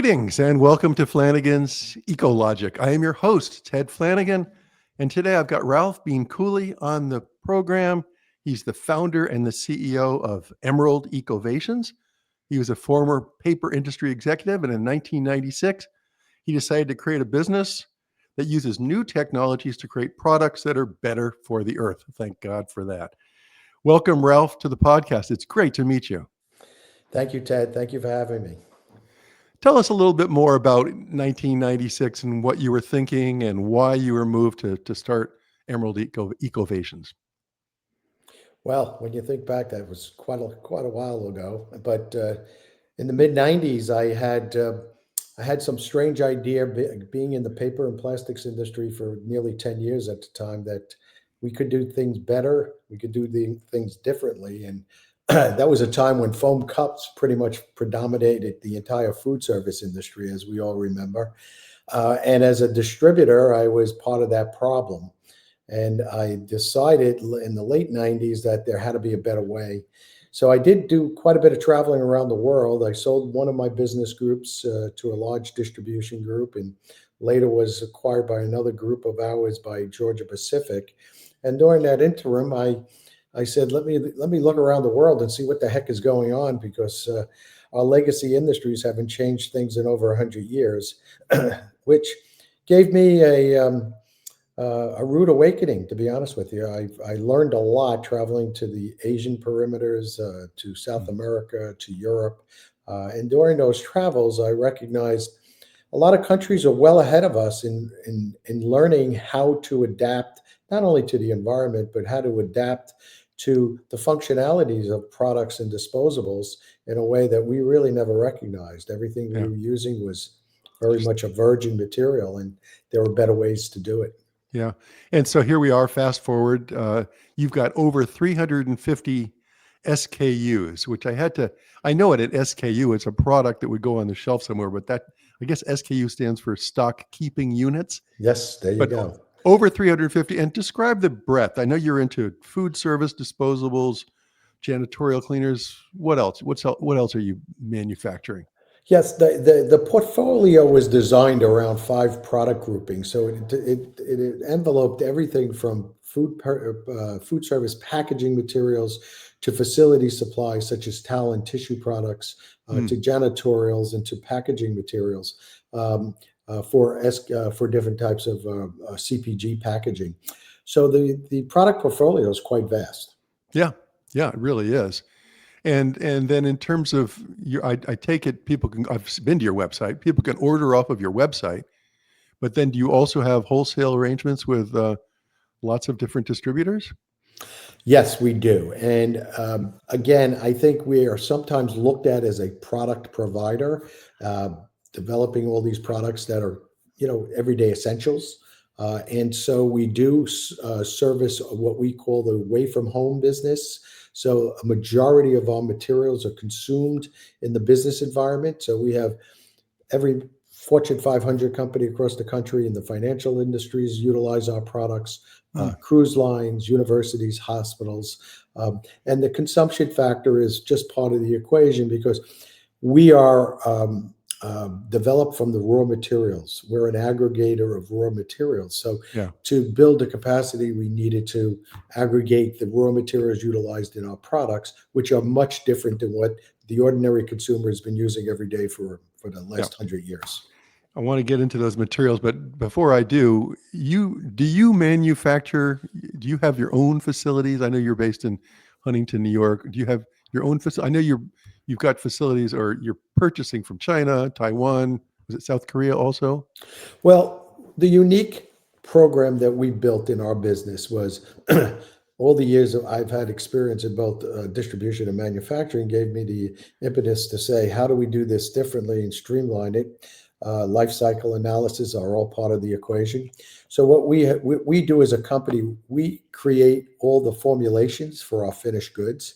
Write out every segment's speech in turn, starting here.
Greetings and welcome to Flanigan's Ecologic. I am your host, Ted Flanigan, and today I've got Ralph Bianculli on the program. He's the founder and the CEO of Emerald Ecovations. He was a former paper industry executive, and in 1996, he decided to create a business that uses new technologies to create products that are better for the earth. Thank God for that. Welcome, Ralph, to the podcast. It's great to meet you. Thank you, Ted. Thank you for having me. Tell us a little bit more about 1996 and what you were thinking and why you were moved to start Emerald Ecovations. Well, when you think back, that was quite a while ago. But in the mid '90s, I had some strange idea, being in the paper and plastics industry for nearly 10 years at the time, that we could do things better, we could do the things differently, and that was a time when foam cups pretty much predominated the entire food service industry, as we all remember. And as a distributor, I was part of that problem. And I decided in the late '90s that there had to be a better way. So I did do quite a bit of traveling around the world. I sold one of my business groups to a large distribution group, and later was acquired by another group of ours by Georgia Pacific. And during that interim, I said, let me look around the world and see what the heck is going on, because our legacy industries haven't changed things in over 100 years, which gave me a rude awakening, to be honest with you. I learned a lot traveling to the Asian perimeters, to South America, to Europe. And during those travels, I recognized a lot of countries are well ahead of us in learning how to adapt, not only to the environment, but how to adapt to the functionalities of products and disposables in a way that we really never recognized. Everything we were using was very much a virgin material, and there were better ways to do it. Yeah. And so here we are, fast forward. You've got over 350 SKUs, which I know it at SKU, it's a product that would go on the shelf somewhere, but that, I guess SKU stands for stock keeping units. Yes, there you go. Over 350. And describe the breadth. I know you're into food service, disposables, janitorial cleaners. What else? What else are you manufacturing? Yes, the portfolio was designed around 5 product groupings. So it enveloped everything from food service packaging materials to facility supplies such as towel and tissue products, to janitorials and to packaging materials for different types of CPG packaging. So the product portfolio is quite vast. Yeah, it really is. And then in terms of I take it I've been to your website, people can order off of your website, but then do you also have wholesale arrangements with lots of different distributors? Yes, we do. And again, I think we are sometimes looked at as a product provider, developing all these products that are, everyday essentials. And so we do service what we call the away from home business. So a majority of our materials are consumed in the business environment. So we have every Fortune 500 company across the country in the financial industries utilize our products, cruise lines, universities, hospitals. And the consumption factor is just part of the equation, because we are developed from the raw materials. We're an aggregator of raw materials. So to build the capacity, we needed to aggregate the raw materials utilized in our products, which are much different than what the ordinary consumer has been using every day for the last 100 years. I want to get into those materials, but before I do you manufacture, do you have your own facilities? I know you're based in Huntington, New York. Do you have your own facility? I know you've got facilities, or you're purchasing from China, Taiwan, was it South Korea also? Well, the unique program that we built in our business was all the years I've had experience in both distribution and manufacturing gave me the impetus to say, how do we do this differently and streamline it? Life cycle analysis are all part of the equation. So what we do as a company, we create all the formulations for our finished goods.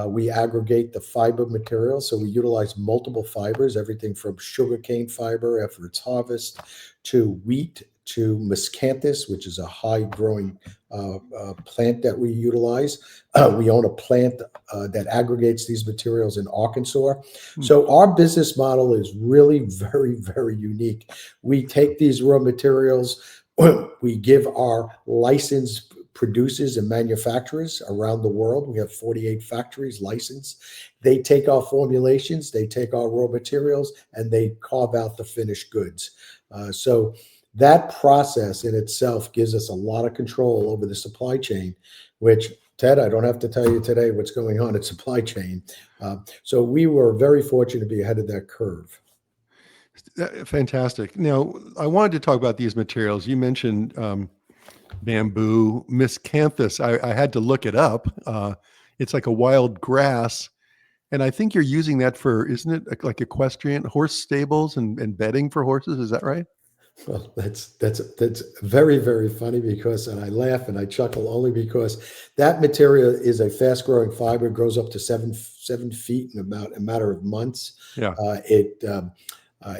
We aggregate the fiber material, so we utilize multiple fibers, everything from sugarcane fiber after its harvest, to wheat, to miscanthus, which is a high-growing plant that we utilize. We own a plant that aggregates these materials in Arkansas. So our business model is really very, very unique. We take these raw materials, we give our licensed producers and manufacturers around the world. We have 48 factories licensed. They take our formulations, they take our raw materials, and they carve out the finished goods. So that process in itself gives us a lot of control over the supply chain, which, Ted, I don't have to tell you today what's going on in supply chain. So we were very fortunate to be ahead of that curve. Fantastic. Now, I wanted to talk about these materials. You mentioned bamboo, miscanthus. I had to look it up. It's like a wild grass. And I think you're using that for, isn't it like equestrian horse stables and bedding for horses? Is that right? Well, that's very, very funny because, and I laugh and I chuckle only because that material is a fast growing fiber. It grows up to 7 feet in about a matter of months. Yeah. It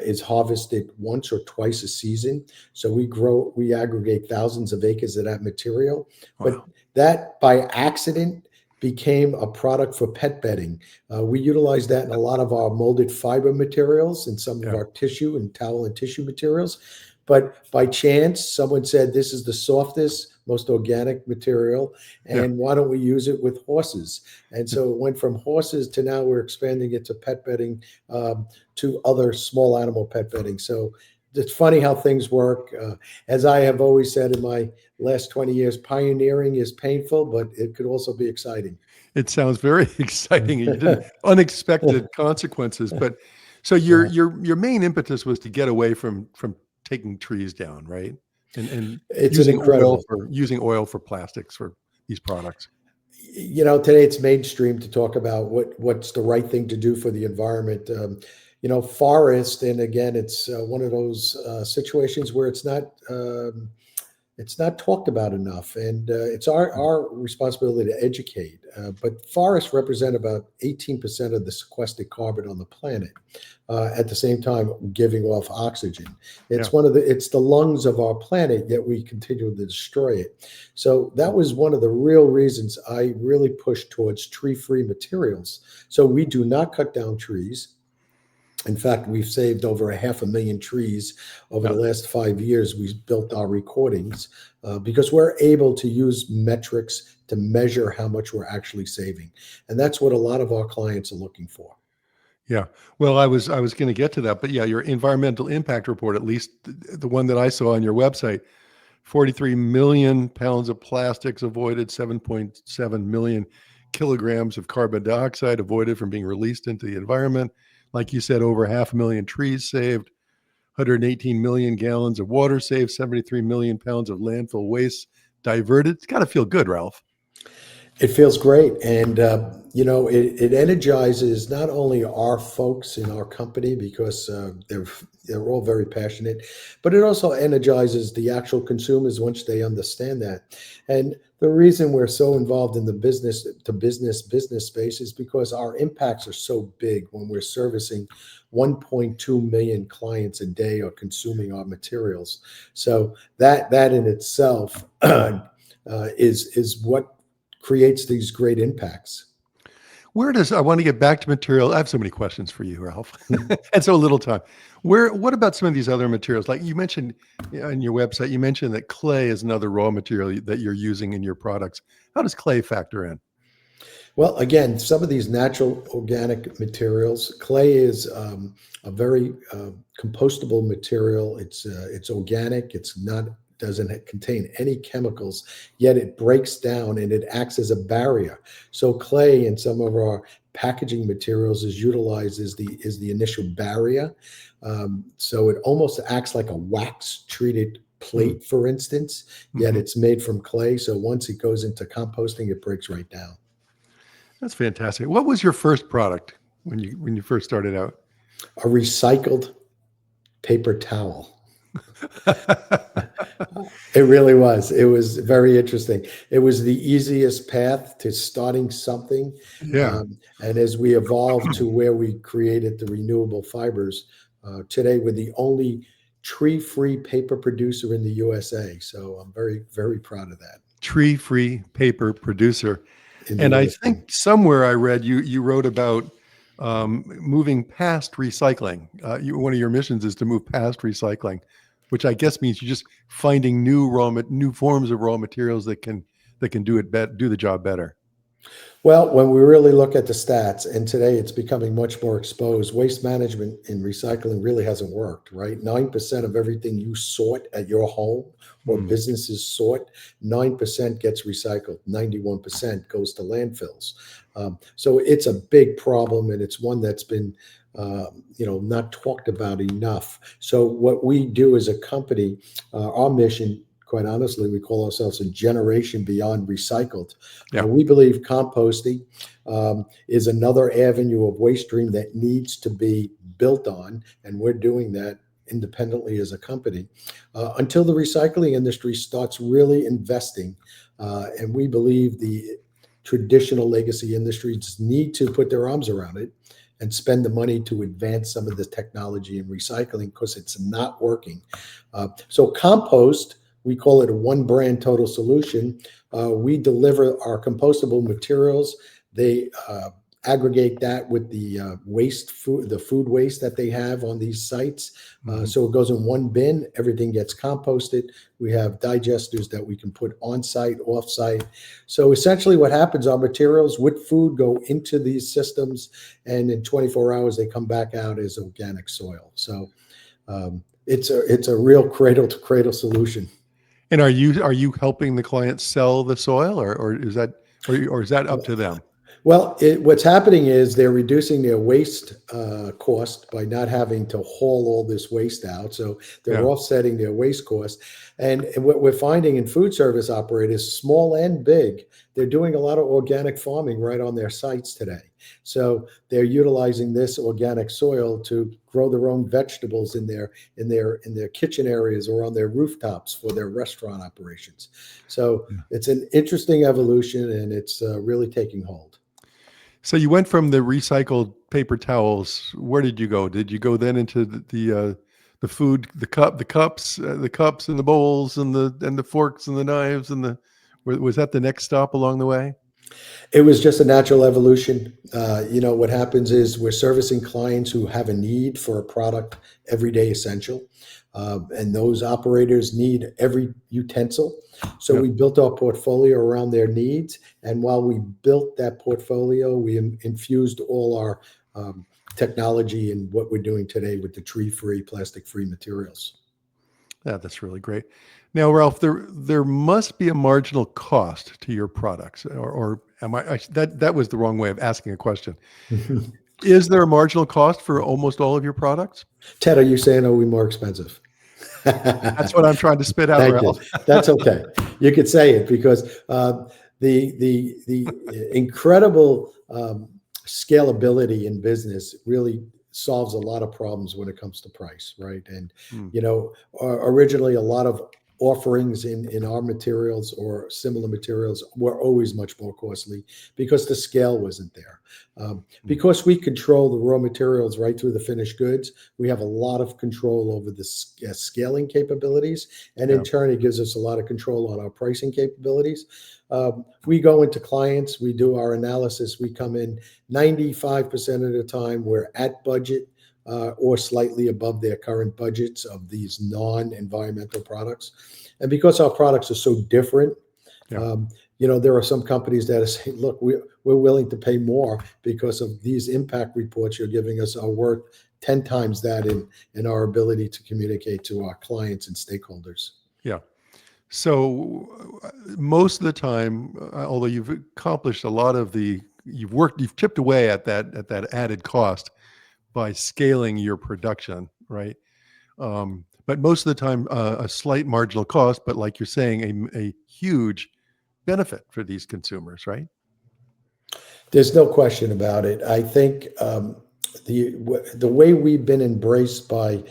is harvested once or twice a season. So we aggregate thousands of acres of that material. Wow. But that by accident became a product for pet bedding. We utilize that in a lot of our molded fiber materials and some of our tissue and towel and tissue materials. But by chance, someone said, this is the softest, most organic material, and why don't we use it with horses? And so it went from horses to now we're expanding it to pet bedding, to other small animal pet bedding. So it's funny how things work. As I have always said in my last 20 years, pioneering is painful, but it could also be exciting. It sounds very exciting. You did unexpected consequences, but so your main impetus was to get away from taking trees down, right? And It's using incredible. oil for plastics for these products. Today it's mainstream to talk about what's the right thing to do for the environment. Forest, and again, it's one of those situations where it's not talked about enough, and it's our responsibility to educate. But forests represent about 18% of the sequestered carbon on the planet. At the same time, giving off oxygen. It's it's the lungs of our planet, yet we continue to destroy it. So that was one of the real reasons I really pushed towards tree-free materials. So we do not cut down trees. In fact, we've saved over 500,000 trees over the last 5 years. We've built our recordings because we're able to use metrics to measure how much we're actually saving. And that's what a lot of our clients are looking for. Yeah. Well, I was going to get to that, but yeah, your environmental impact report, at least the one that I saw on your website, 43 million pounds of plastics avoided, 7.7 million kilograms of carbon dioxide avoided from being released into the environment. Like you said, over 500,000 trees saved, 118 million gallons of water saved, 73 million pounds of landfill waste diverted. It's got to feel good, Ralph. It feels great. And, it energizes not only our folks in our company because they're all very passionate, but it also energizes the actual consumers once they understand that. And the reason we're so involved in the business to business space is because our impacts are so big when we're servicing 1.2 million clients a day are consuming our materials. So that in itself is what creates these great impacts. I want to get back to material. I have so many questions for you, Ralph, and so little time. What about some of these other materials? Like you mentioned on your website, you mentioned that clay is another raw material that you're using in your products. How does clay factor in? Well, again, some of these natural organic materials, clay is a very compostable material. It's organic. Doesn't contain any chemicals, yet it breaks down and it acts as a barrier. So clay in some of our packaging materials is utilized as the initial barrier. So it almost acts like a wax treated plate, for instance, yet it's made from clay. So once it goes into composting, it breaks right down. That's fantastic. What was your first product when you first started out? A recycled paper towel. It really was. It was very interesting. It was the easiest path to starting something. Yeah. And as we evolved to where we created the renewable fibers, today we're the only tree-free paper producer in the USA. So I'm very, very proud of that Tree-free paper producer. in the And I USA. think somewhere I read you wrote about moving past recycling. One of your missions is to move past recycling, which I guess means you're just finding new forms of raw materials that can do the job better. Well, when we really look at the stats, and today it's becoming much more exposed, waste management and recycling really hasn't worked, right? 9% of everything you sort at your home or Hmm. businesses sort, 9% gets recycled, 91% goes to landfills. So it's a big problem, and it's one that's been not talked about enough. So what we do as a company, our mission, quite honestly, we call ourselves a generation beyond recycled. Yeah. We believe composting is another avenue of waste stream that needs to be built on, and we're doing that independently as a company until the recycling industry starts really investing. And we believe the traditional legacy industries need to put their arms around it and spend the money to advance some of the technology in recycling because it's not working. So compost, we call it a one brand total solution. We deliver our compostable materials. They aggregate that with the the food waste that they have on these sites. Mhm. So it goes in one bin. Everything gets composted. We have digesters that we can put on site, off site. So essentially, what happens? Our materials with food go into these systems, and in 24 hours they come back out as organic soil. So it's a real cradle to cradle solution. And are you helping the clients sell the soil, or is that up to them? Well, what's happening is they're reducing their waste cost by not having to haul all this waste out. So they're Yeah. offsetting their waste cost. And what we're finding in food service operators, small and big, they're doing a lot of organic farming right on their sites today. So they're utilizing this organic soil to grow their own vegetables in their kitchen areas or on their rooftops for their restaurant operations. So Yeah. it's an interesting evolution, and it's really taking hold. So you went from the recycled paper towels. Where did you go? Did you go then into the food, the cups and the bowls and the forks and the knives was that the next stop along the way? It was just a natural evolution. What happens is we're servicing clients who have a need for a product, everyday essential, and those operators need every utensil. So Yeah. we built our portfolio around their needs, and while we built that portfolio, we infused all our technology in what we're doing today with the tree-free, plastic-free materials. Yeah, that's really great. Now, Ralph, there must be a marginal cost to your products, or am that was the wrong way of asking a question. Is there a marginal cost for almost all of your products? Ted, are you saying are we more expensive? That's what I'm trying to spit out, Thank you. Ralph. That's okay. You could say it because the incredible scalability in business really solves a lot of problems when it comes to price, right? And Hmm. originally a lot of offerings in our materials or similar materials were always much more costly because the scale wasn't there. Hmm. Because we control the raw materials right through the finished goods, we have a lot of control over the scaling capabilities, and in Yeah. turn, it gives us a lot of control on our pricing capabilities. We go into clients, we do our analysis, we come in 95% of the time, we're at budget or slightly above their current budgets of these non-environmental products. And because our products are so different, Yeah. um, there are some companies that are saying, look, we're willing to pay more because of these impact reports you're giving us are worth 10 times that in our ability to communicate to our clients and stakeholders. Yeah. So most of the time, although you've accomplished a lot of you've chipped away at that added cost by scaling your production, right? But most of the time, a slight marginal cost, but like you're saying, a huge benefit for these consumers, right? There's no question about it. I think the way we've been embraced by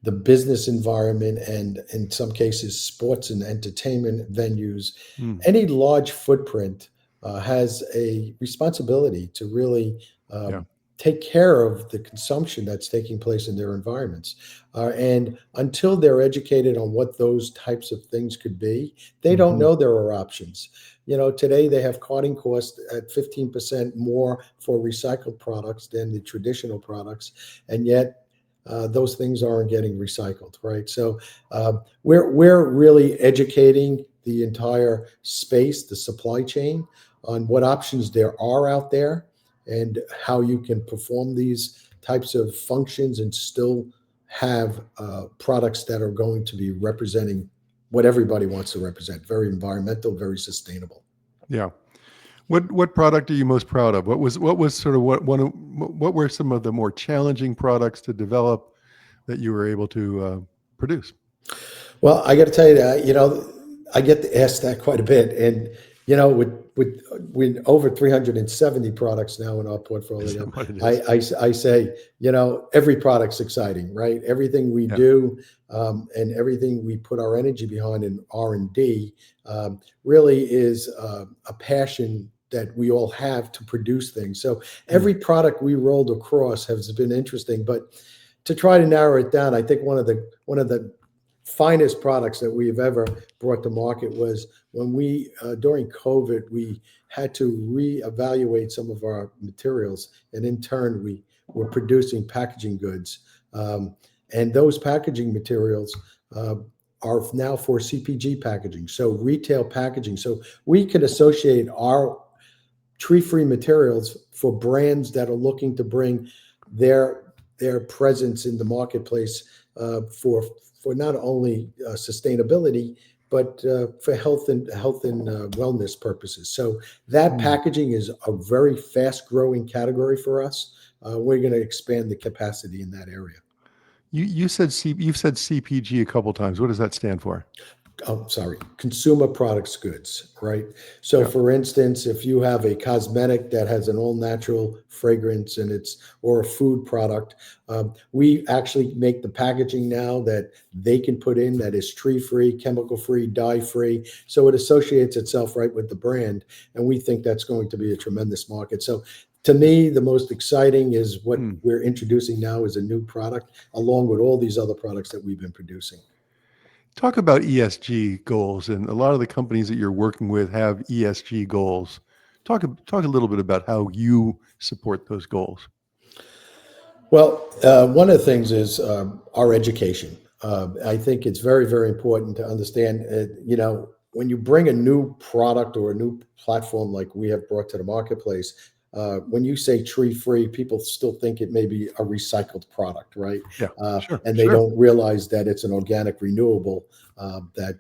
the business environment and in some cases sports and entertainment venues, Mm. any large footprint has a responsibility to really Yeah. take care of the consumption that's taking place in their environments. And until they're educated on what those types of things could be, they don't Hmm. know there are options. Today they have carting costs at 15% more for recycled products than the traditional products, and yet those things aren't getting recycled, right? So we're really educating the entire space, the supply chain, on what options there are out there and how you can perform these types of functions and still have products that are going to be representing what everybody wants to represent: very environmental, very sustainable. Yeah. What product are you most proud of? What was sort of what were some of the more challenging products to develop that you were able to produce? Well, I got to tell you that, I get asked that quite a bit. And, with over 370 products now in our Is portfolio, that what it is? I say, every product's exciting, right? Everything we Yeah. do, and everything we put our energy behind in R&D, really is a passion that we all have to produce things. So Mm. every product we rolled across has been interesting, but to try to narrow it down, I think one of the finest products that we've ever brought to market was when we during COVID we had to reevaluate some of our materials, and in turn we were producing packaging goods, and those packaging materials are now for CPG packaging, so retail packaging. So we can associate our tree-free materials for brands that are looking to bring their presence in the marketplace, for not only sustainability but for health and wellness purposes. So that Mm. packaging is a very fast-growing category for us. We're going to expand the capacity in that area. You've said CPG a couple times. What does that stand for? Oh, sorry, consumer products goods, right? So Yeah. for instance, if you have a cosmetic that has an all natural fragrance and or a food product, we actually make the packaging now that they can put in that is tree free, chemical free, dye free. So it associates itself right with the brand. And we think that's going to be a tremendous market. So to me, the most exciting is what Mm. we're introducing now as a new product, along with all these other products that we've been producing. Talk about ESG goals, and a lot of the companies that you're working with have ESG goals. Talk a little bit about how you support those goals. Well, one of the things is our education. I think it's very, very important to understand, when you bring a new product or a new platform like we have brought to the marketplace, when you say tree free, people still think it may be a recycled product, right? Yeah, sure, And they sure. don't realize that it's an organic renewable that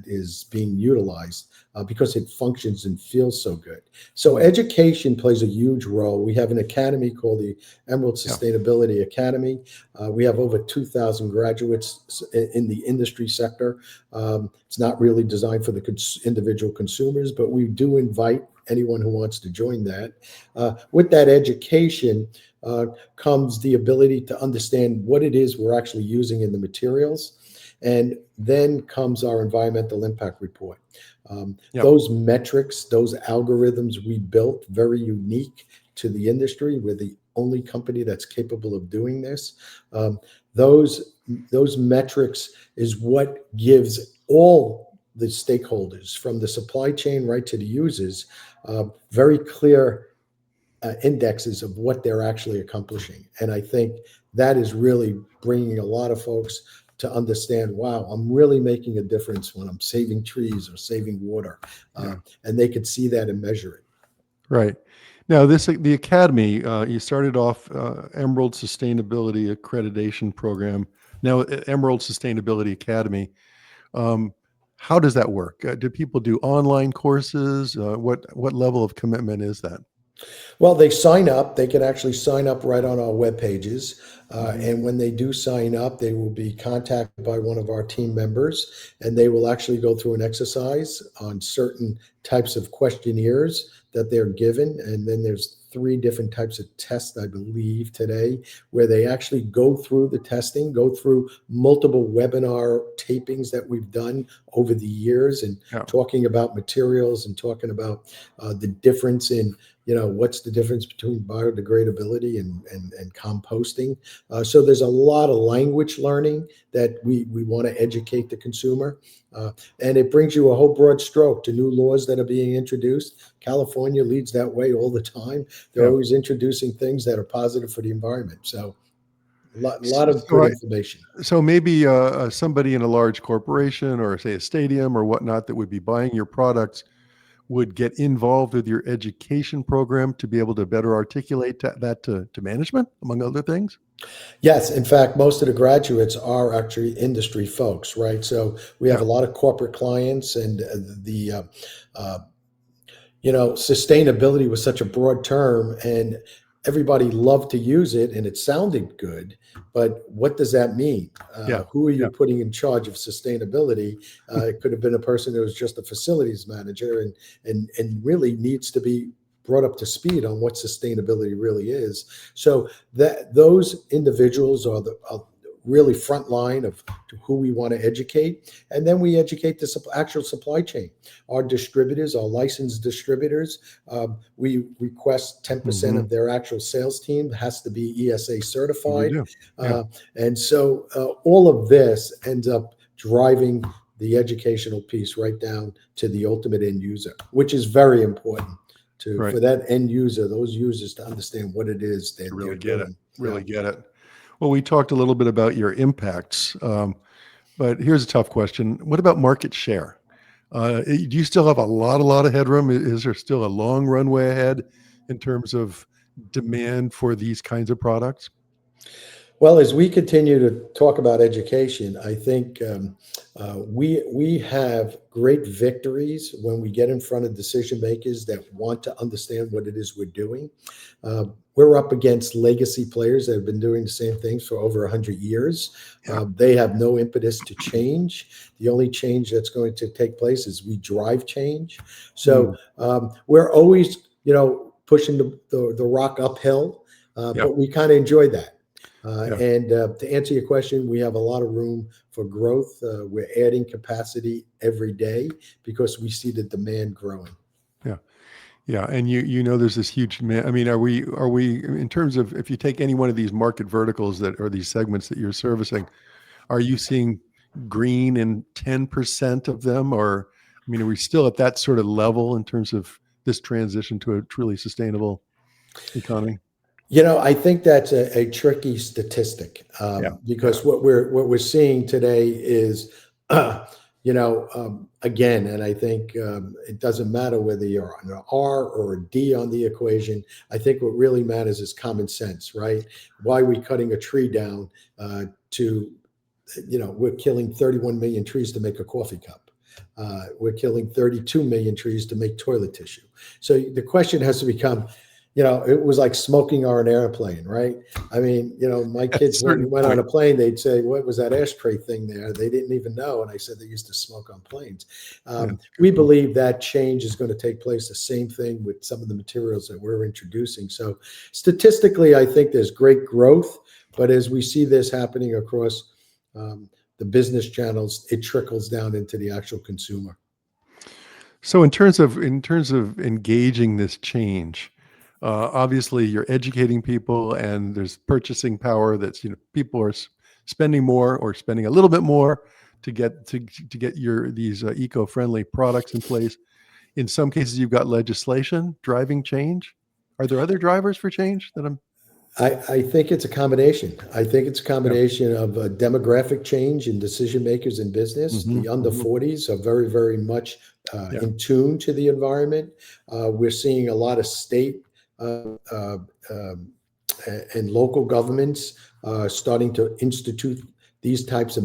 is being utilized because it functions and feels so good. So education plays a huge role. We have an academy called the Emerald Yeah. Sustainability Academy. We have over 2,000 graduates in the industry sector. It's not really designed for the individual consumers, but we do invite anyone who wants to join that. With that education comes the ability to understand what it is we're actually using in the materials. And then comes our environmental impact report. Yeah. Those metrics, those algorithms we built, very unique to the industry. We're the only company that's capable of doing this. Those metrics is what gives all the stakeholders, from the supply chain right to the users, very clear indexes of what they're actually accomplishing. And I think that is really bringing a lot of folks to understand, wow, I'm really making a difference when I'm saving trees or saving water. Yeah. And they could see that and measure it. Right. Now, the Academy, you started off Emerald Sustainability Accreditation Program. Now, Emerald Sustainability Academy. Um, how does that work? Do people do online courses? What level of commitment is that? Well, they sign up. They can actually sign up right on our web pages. And when they do sign up, they will be contacted by one of our team members, and they will actually go through an exercise on certain types of questionnaires that they're given. And then there's 3 different types of tests, I believe, today, where they actually go through the testing, go through multiple webinar tapings that we've done over the years, and Yeah. talking about materials and talking about the difference in, what's the difference between biodegradability and composting. So there's a lot of language learning that we want to educate the consumer. And it brings you a whole broad stroke to new laws that are being introduced. California leads that way all the time. They're Yeah. always introducing things that are positive for the environment. So a lot of So, good information. so maybe somebody in a large corporation or say a stadium or whatnot that would be buying your products would get involved with your education program to be able to better articulate that to management, among other things? Yes, in fact, most of the graduates are actually industry folks, right? So we have Yeah. a lot of corporate clients, and uh, sustainability was such a broad term, and everybody loved to use it, and it sounded good. But what does that mean? Yeah. Who are you Yeah. putting in charge of sustainability? It could have been a person who was just a facilities manager, and really needs to be brought up to speed on what sustainability really is. So that those individuals are the really front line of who we want to educate, and then we educate the actual supply chain. Our distributors, our licensed distributors, we request 10% Hmm. of their actual sales team has to be ESA You certified. do. Yeah. And so all of this ends up driving the educational piece right down to the ultimate end user, which is very important Right. for that end user, those users, to understand what it is that To they're really get it. doing. Really Yeah. get it. Well, we talked a little bit about your impacts, but here's a tough question. What about market share? Do you still have a lot of headroom? Is there still a long runway ahead in terms of demand for these kinds of products? Well, as we continue to talk about education, I think we have great victories when we get in front of decision makers that want to understand what it is we're doing. We're up against legacy players that have been doing the same things for over 100 years. Yeah. They have no impetus to change. The only change that's going to take place is we drive change. So Mm. we're always, pushing the rock uphill, Yeah. but we kind of enjoy that. Yeah. And to answer your question, we have a lot of room for growth. We're adding capacity every day because we see the demand growing. Yeah. Yeah. And there's this huge demand. I mean, are we in terms of, if you take any one of these market verticals that or these segments that you're servicing, are you seeing green in 10% of them? Or, I mean, are we still at that sort of level in terms of this transition to a truly sustainable economy? I think that's a tricky statistic, Yeah. Yeah. because what we're seeing today is, again, and I think it doesn't matter whether you're an R or a D on the equation. I think what really matters is common sense, right? Why are we cutting a tree down to, we're killing 31 million trees to make a coffee cup. We're killing 32 million trees to make toilet tissue. So the question has to become, it was like smoking on an airplane, right? I mean, my At a kids, when we certain went on point. a plane, they'd say, "What was that ashtray thing there?" They didn't even know. And I said, they used to smoke on planes. Yeah, that's a We good point. believe that change is going to take place. The same thing with some of the materials that we're introducing. So statistically, I think there's great growth. But as we see this happening across the business channels, it trickles down into the actual consumer. So in terms of engaging this change, obviously you're educating people, and there's purchasing power. That's people are spending more or spending a little bit more to get your these eco-friendly products in place. In some cases, you've got legislation driving change. Are there other drivers for change that I'm? I think it's a combination. I think it's a Yeah. combination of demographic change in decision makers in business. Hmm. The under Hmm. 40s are very, very much Yeah. in tune to the environment. We're seeing a lot of state uh, uh, um, and local governments starting to institute these types of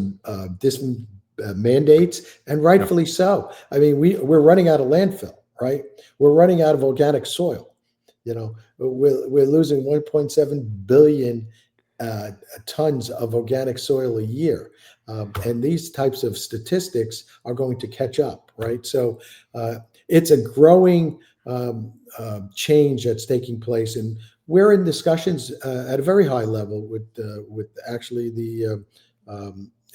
mandates, and Yeah. rightfully so. I mean, we're running out of landfill, right? We're running out of organic soil. We're losing 1.7 billion uh, tons of organic soil a year. And these types of statistics are going to catch up, right? So it's a growing change that's taking place. And we're in discussions at a very high level with actually the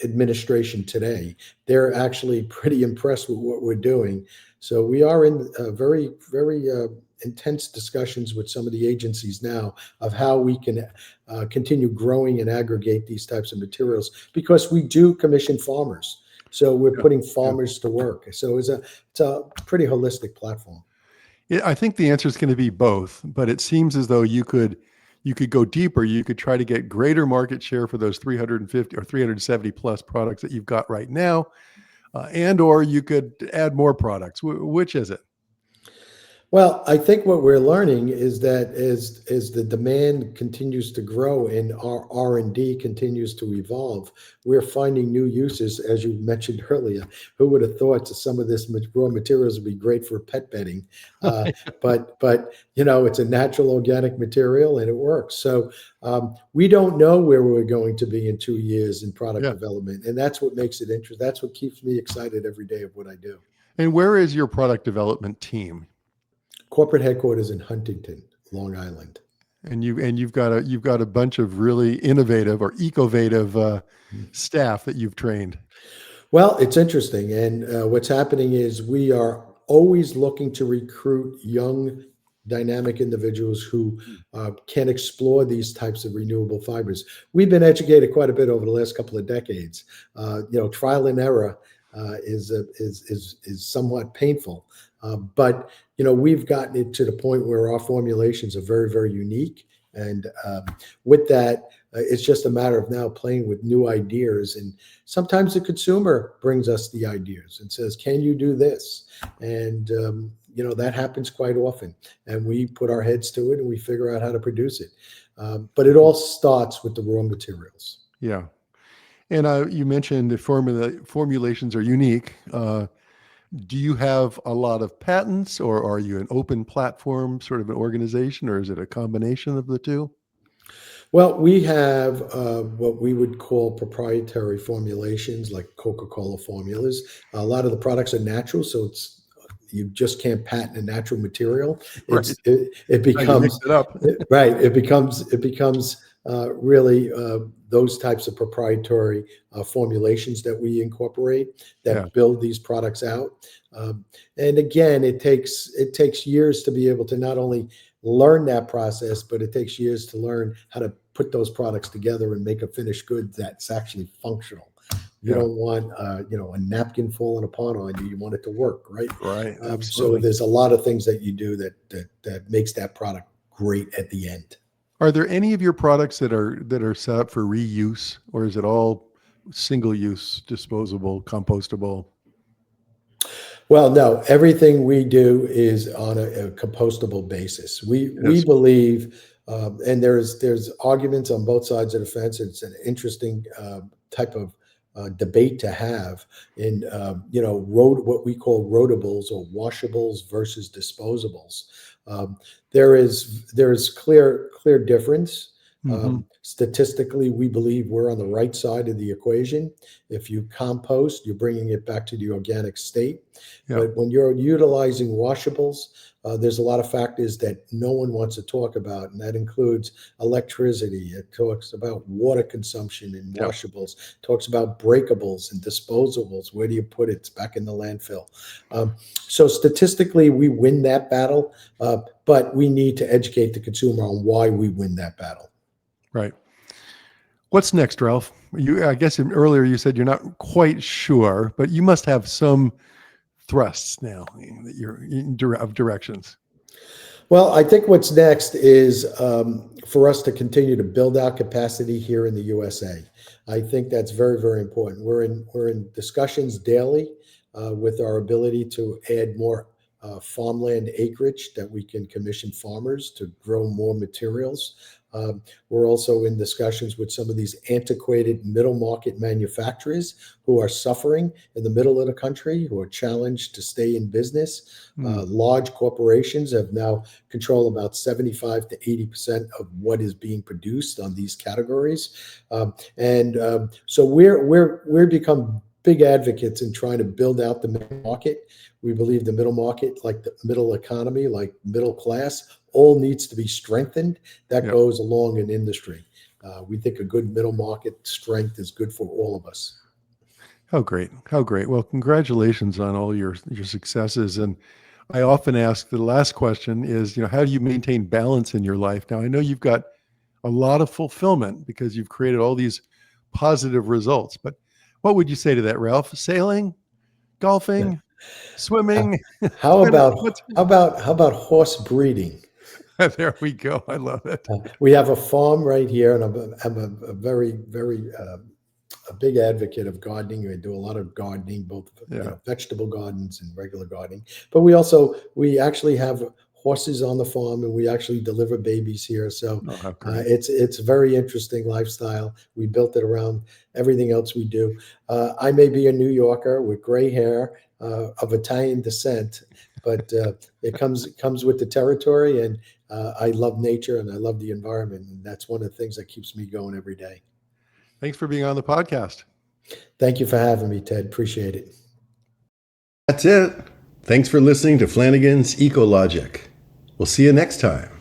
administration today. They're actually pretty impressed with what we're doing. So we are in very, very intense discussions with some of the agencies now of how we can continue growing and aggregate these types of materials, because we do commission farmers. So we're Yeah, putting yeah. farmers to work. So it's a pretty holistic platform. Yeah, I think the answer is going to be both, but it seems as though you could go deeper. You could try to get greater market share for those 350 or 370 plus products that you've got right now, and or you could add more products. Which is it? Well, I think what we're learning is that as the demand continues to grow and our R&D continues to evolve, we're finding new uses, as you mentioned earlier. Who would have thought that some of this raw materials would be great for pet bedding? But it's a natural organic material and it works. So we don't know where we're going to be in 2 years in product Yeah. development, and that's what makes it interesting. That's what keeps me excited every day of what I do. And where is your product development team? Corporate headquarters in Huntington, Long Island. And you've got a bunch of really innovative or ecovative staff that you've trained. Well, it's interesting. And what's happening is we are always looking to recruit young, dynamic individuals who can explore these types of renewable fibers. We've been educated quite a bit over the last couple of decades. Trial and error is somewhat painful. But we've gotten it to the point where our formulations are very, very unique. And with that, it's just a matter of now playing with new ideas. And sometimes the consumer brings us the ideas and says, "Can you do this?" And that happens quite often. And we put our heads to it and we figure out how to produce it. But it all starts with the raw materials. Yeah. And you mentioned the formulations are unique. Do you have a lot of patents, or are you an open platform sort of an organization, or is it a combination of the two? Well, we have what we would call proprietary formulations, like Coca-Cola formulas. A lot of the products are natural, so you just can't patent a natural material. Right. It You mix becomes it up. right. It becomes really those types of proprietary formulations that we incorporate that Yeah. build these products out. And again, it takes years to be able to not only learn that process, but it takes years to learn how to put those products together and make a finished good that's actually functional. You Yeah. don't want a napkin falling apart on you. You want it to work, right? Right. So Absolutely. there's a lot of things that you do that makes that product great at the end. Are there any of your products that are set up for reuse, or is it all single use, disposable, compostable? Well, no, everything we do is on a compostable basis. We Yes. believe, and there's arguments on both sides of the fence. It's an interesting type of debate to have in what we call rotables or washables versus disposables. Um, there is clear difference. Hmm. Statistically, we believe we're on the right side of the equation. If you compost, you're bringing it back to the organic state. Yeah. But when you're utilizing washables, there's a lot of factors that no one wants to talk about, and that includes electricity. It talks about water consumption in Yeah. washables, talks about breakables and disposables. Where do you put it? It's back in the landfill. So statistically, we win that battle, but we need to educate the consumer on why we win that battle. Right. What's next, Ralph? I guess earlier you said you're not quite sure, but you must have some thrusts now that you're of directions. Well, I think what's next is for us to continue to build out capacity here in the USA. I think that's very, very important. We're in discussions daily with our ability to add more farmland acreage that we can commission farmers to grow more materials. We're also in discussions with some of these antiquated middle market manufacturers who are suffering in the middle of the country, who are challenged to stay in business. Large corporations have now control about 75 to 80% of what is being produced on these categories. So we're become big advocates in trying to build out the middle market. We believe the middle market, like the middle economy, like middle class, all needs to be strengthened. That Yep. goes along in industry. We think a good middle market strength is good for all of us. How great. How great. Well, congratulations on all your successes. And I often ask, the last question is, how do you maintain balance in your life? Now, I know you've got a lot of fulfillment because you've created all these positive results, but what would you say to that, Ralph? Sailing, golfing, swimming? How about What's how about horse breeding? there we go. I love it. We have a farm right here, and I'm a very a big advocate of gardening. I do a lot of gardening, both Yeah. vegetable gardens and regular gardening. But we actually have horses on the farm, and we actually deliver babies here. So Oh, how great. it's a very interesting lifestyle. We built it around everything else we do. I may be a New Yorker with gray hair of Italian descent, but it comes with the territory, and I love nature and I love the environment, and that's one of the things that keeps me going every day. Thanks for being on the podcast. Thank you for having me, Ted. Appreciate it. That's it. Thanks for listening to Flanigan's Ecologic. We'll see you next time.